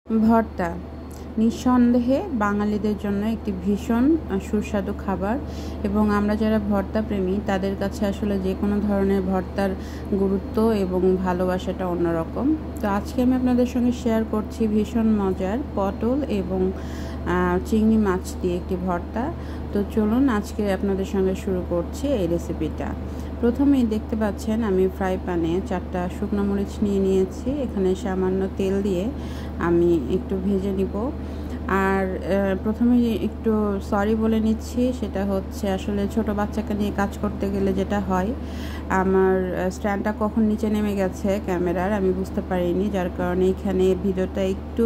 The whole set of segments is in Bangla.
ভর্তা নিঃসন্দেহে বাঙালিদের জন্য একটি ভীষণ সুস্বাদু খাবার এবং আমরা যারা ভর্তা প্রেমী তাদের কাছে আসলে যে কোনো ধরনের ভর্তার গুরুত্ব এবং ভালোবাসাটা অন্যরকম। তো আজকে আমি আপনাদের সঙ্গে শেয়ার করছি ভীষণ মজার পটল এবং চিংড়ি মাছ দিয়ে একটি ভর্তা। তো চলুন আজকে আপনাদের সঙ্গে শুরু করছি এই রেসিপিটা। প্রথমেই দেখতে পাচ্ছেন আমি ফ্রাই প্যানে 4টা শুকনো মরিচ নিয়ে নিয়েছি। এখানে সামান্য তেল দিয়ে আমি একটু ভেজে নিব। আর প্রথমে একটু সরি বলে নিচ্ছি, সেটা হচ্ছে আসলে ছোট বাচ্চাকে নিয়ে কাজ করতে গেলে যেটা হয়, আমার স্ট্যান্ডটা কখন নিচে নেমে গেছে ক্যামেরার আমি বুঝতে পারিনি, যার কারণে এখানে ভিডিওটা একটু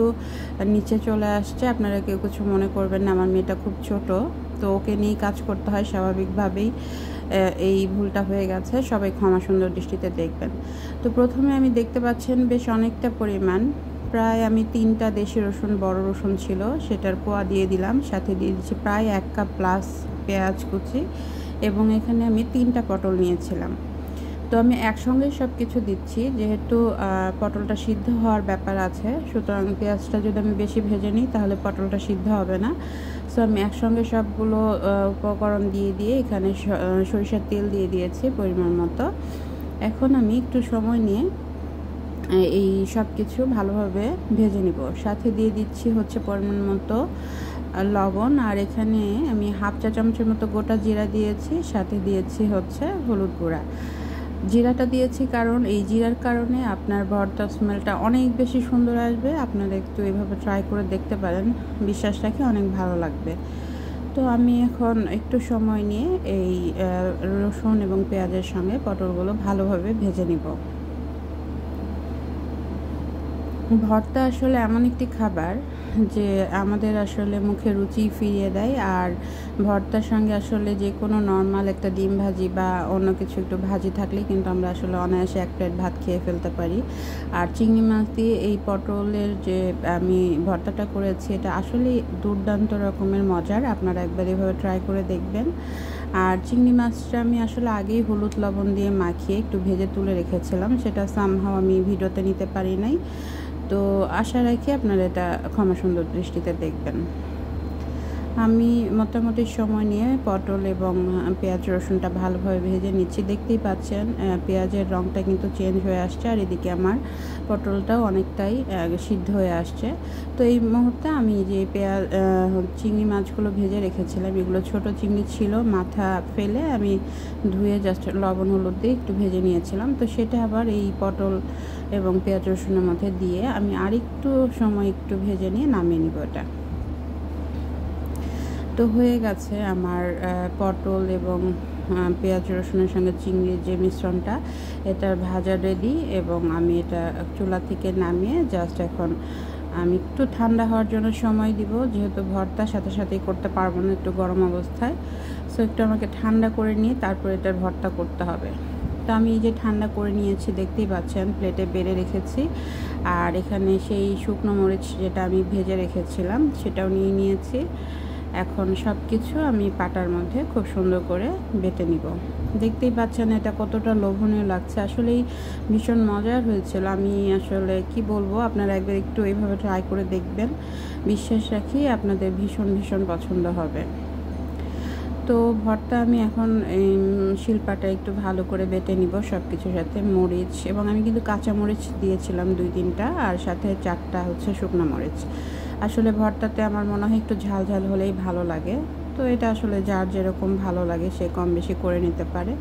নিচে চলে আসছে। আপনারা কেউ কিছু মনে করবেন না, আমার মেয়েটা খুব ছোট, তো ওকে নিয়েই কাজ করতে হয়, স্বাভাবিকভাবেই এই ভুলটা হয়ে গেছে। সবাই ক্ষমা সুন্দর দৃষ্টিতে দেখবেন। তো প্রথমে আমি দেখতে পাচ্ছেন বেশ অনেকটা পরিমাণ, প্রায় আমি 3টা দেশি রসুন, বড় রসুন ছিল, সেটার কোয়া দিয়ে দিলাম। সাথে দিয়ে দিচ্ছি প্রায় 1 কাপ প্লাস পেঁয়াজ কুচি, এবং এখানে আমি 3টা পটল নিয়েছিলাম। তো আমি একসঙ্গে সব কিছু দিচ্ছি, যেহেতু পটলটা সিদ্ধ হওয়ার ব্যাপার আছে, সুতরাং পেঁয়াজটা যদি আমি বেশি ভেজে নিই তাহলে পটলটা সিদ্ধ হবে না। সো আমি একসঙ্গে সবগুলো উপকরণ দিয়ে এখানে সরিষার তেল দিয়ে দিয়েছি পরিমাণ মতো। এখন আমি একটু সময় নিয়ে এই সব কিছু ভালোভাবে ভেজে নিব। সাথে দিয়ে দিচ্ছি হচ্ছে পরিমাণ মতো লবণ, আর এখানে আমি হাফ চা চামচের মতো গোটা জিরা দিয়েছি। সাথে দিয়েছি হচ্ছে হলুদ গুঁড়া। জিরাটা দিয়েছি কারণ এই জিরার কারণে আপনার ভর্তা স্মেলটা অনেক বেশি সুন্দর আসবে। আপনারা একটু এভাবে ট্রাই করে দেখতে পারেন, বিশ্বাস রাখি অনেক ভালো লাগবে। তো আমি এখন একটু সময় নিয়ে এই রসুন এবং পেঁয়াজের সঙ্গে পটলগুলো ভালোভাবে ভেজে নিব। ভর্তা আসলে এমন একটি খাবার যে আমাদের আসলে মুখে রুচি ফিরিয়ে দেয়। আর ভর্তার সঙ্গে আসলে যে কোনো নর্মাল একটা ডিম ভাজি বা অন্য কিছু একটু ভাজি থাকলে কিন্তু আমরা আসলে অনায়াসে 1 প্লেট ভাত খেয়ে ফেলতে পারি। আর চিংড়ি মাছ দিয়ে এই পটলের যে আমি ভর্তাটা করেছি, এটা আসলেই দুর্দান্ত রকমের মজার। আপনারা একবার এভাবে ট্রাই করে দেখবেন। আর চিংড়ি মাছটা আমি আসলে আগেই হলুদ লবণ দিয়ে মাখিয়ে একটু ভেজে তুলে রেখেছিলাম, সেটা সামহাও আমি ভিডিওতে নিতে পারি নাই। তো আশা রাখি আপনারা এটা ক্ষমা সুন্দর দৃষ্টিতে দেখবেন। আমি মোটামুটি সময় নিয়ে পটল এবং পেঁয়াজ রসুনটা ভালোভাবে ভেজে নিচ্ছি। দেখতেই পাচ্ছেন পেঁয়াজের রঙটা কিন্তু চেঞ্জ হয়ে আসছে, আর এদিকে আমার পটলটাও অনেকটাই সিদ্ধ হয়ে আসছে। তো এই মুহূর্তে আমি যে চিংড়ি মাছগুলো ভেজে রেখেছিলাম, এগুলো ছোট চিংড়ি ছিল, মাথা ফেলে আমি ধুয়ে জাস্ট লবণ হলুদ দিয়ে একটু ভেজে নিয়েছিলাম। তো সেটা আবার এই পটল এবং পেঁয়াজ রসুনের মধ্যে দিয়ে আমি আরেকটু সময় একটু ভেজে নিয়ে নামিয়ে নিব। এটা তো হয়ে গেছে আমার পটল এবং পেঁয়াজ রসুনের সঙ্গে চিংড়ির যে মিশ্রণটা, এটার ভাজা রেডি। এবং আমি এটা চুলা থেকে নামিয়ে জাস্ট এখন আমি একটু ঠান্ডা হওয়ার জন্য সময় দিব, যেহেতু ভর্তার সাথে সাথেই করতে পারবো না একটু গরম অবস্থায়। সো একটু আমাকে ঠান্ডা করে নিয়ে তারপর এটার ভর্তা করতে হবে। তো আমি এই যে ঠান্ডা করে নিয়েছি, দেখতেই পাচ্ছেন প্লেটে বেড়ে রেখেছি। আর এখানে সেই শুকনো মরিচ যেটা আমি ভেজে রেখেছিলাম সেটাও নিয়ে নিয়েছি। এখন সব কিছু আমি পাটার মধ্যে খুব সুন্দর করে বেটে নিব। দেখতেই পাচ্ছেন এটা কতটা লোভনীয় লাগছে, আসলেই ভীষণ মজার হয়েছিল। আমি আসলে কি বলবো, আপনারা একবার একটু এইভাবে ট্রাই করে দেখবেন, বিশ্বাস রাখি আপনাদের ভীষণ ভীষণ পছন্দ হবে। তো ভর্তা আমি এখন শিলপাটা একটু ভালো করে বেটে নিব সব কিছুর সাথে, মরিচ, এবং আমি কিন্তু কাঁচা মরিচ দিয়েছিলাম 2-3টা, আর সাথে 4টা হচ্ছে শুকনো মরিচ। আসলে ভর্তাতে আমার মনে হয় একটু ঝাল ঝাল হলেই ভালো লাগে। তো এটা আসলে যার যেরকম ভালো লাগে সে কম বেশি করে নিতে পারে।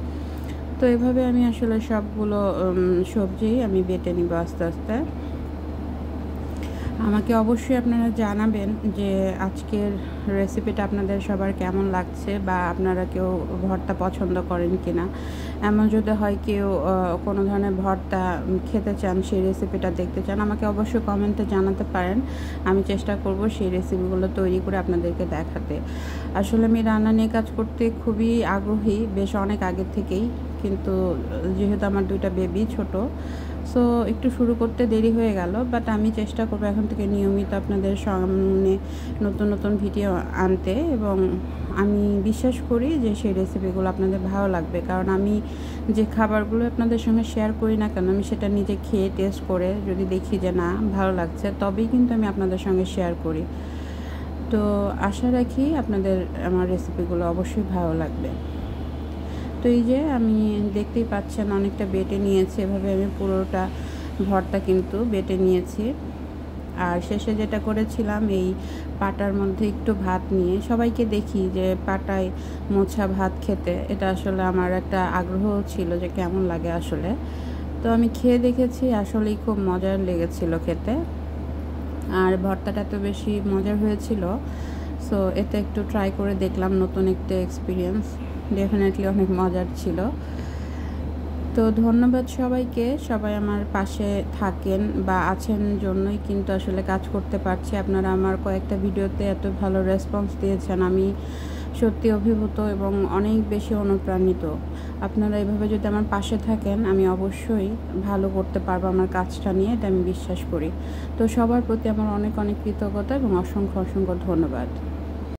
তো এভাবে আমি আসলে সবগুলো সবজি আমি বেটে নিব আস্তে আস্তে। আমাকে অবশ্যই আপনারা জানাবেন যে আজকের রেসিপিটা আপনাদের সবার কেমন লাগছে, বা আপনারা কেউ ভর্তা পছন্দ করেন কি না। এমন যদি হয় কেউ কোনো ধরনের ভর্তা খেতে চান, সেই রেসিপিটা দেখতে চান, আমাকে অবশ্যই কমেন্টে জানাতে পারেন। আমি চেষ্টা করব সেই রেসিপিগুলো তৈরি করে আপনাদেরকে দেখাতে। আসলে আমি রান্না নিয়ে কাজ করতে খুবই আগ্রহী বেশ অনেক আগে থেকেই, কিন্তু যেহেতু আমার 2টা বেবি ছোট, সো একটু শুরু করতে দেরি হয়ে গেল, বাট আমি চেষ্টা করবো এখন থেকে নিয়মিত আপনাদের সামনে নতুন নতুন ভিডিও আনতে, এবং আমি বিশ্বাস করি যে সেই রেসিপিগুলো আপনাদের ভালো লাগবে। কারণ আমি যে খাবারগুলো আপনাদের সঙ্গে শেয়ার করি না কেন, আমি সেটা নিজে খেয়ে টেস্ট করে যদি দেখি যে না ভালো লাগছে, তবেই কিন্তু আমি আপনাদের সঙ্গে শেয়ার করি। তো আশা রাখি আপনাদের আমার রেসিপিগুলো অবশ্যই ভালো লাগবে। তো এই যে আমি দেখতেই পাচ্ছেন অনেকটা বেটে নিয়েছি, এভাবে আমি পুরোটা ভর্তা কিন্তু বেটে নিয়েছি। আর শেষে যেটা করেছিলাম, এই পাটার মধ্যে একটু ভাত নিয়ে সবাইকে দেখি যে পাটায় মোছা ভাত খেতে, এটা আসলে আমার একটা আগ্রহ ছিল যে কেমন লাগে আসলে। তো আমি খেয়ে দেখেছি, আসলেই খুব মজার লেগেছিল খেতে, আর ভর্তাটা তো বেশি মজার হয়েছিল। সো এটা একটু ট্রাই করে দেখলাম, নতুন একটা এক্সপিরিয়েন্স, ডেফিনেটলি অনেক মজার ছিল। তো ধন্যবাদ সবাইকে, সবাই আমার পাশে থাকেন বা আছেন জন্যই কিন্তু আসলে কাজ করতে পারছি। আপনারা আমার কয়েকটা ভিডিওতে এত ভালো রেসপন্স দিয়েছেন, আমি সত্যি অভিভূত এবং অনেক বেশি অনুপ্রাণিত। আপনারা এভাবে যদি আমার পাশে থাকেন, আমি অবশ্যই ভালো করতে পারবো আমার কাজটা নিয়ে, এটা আমি বিশ্বাস করি। তো সবার প্রতি আমার অনেক অনেক কৃতজ্ঞতা এবং অসংখ্য অসংখ্য ধন্যবাদ।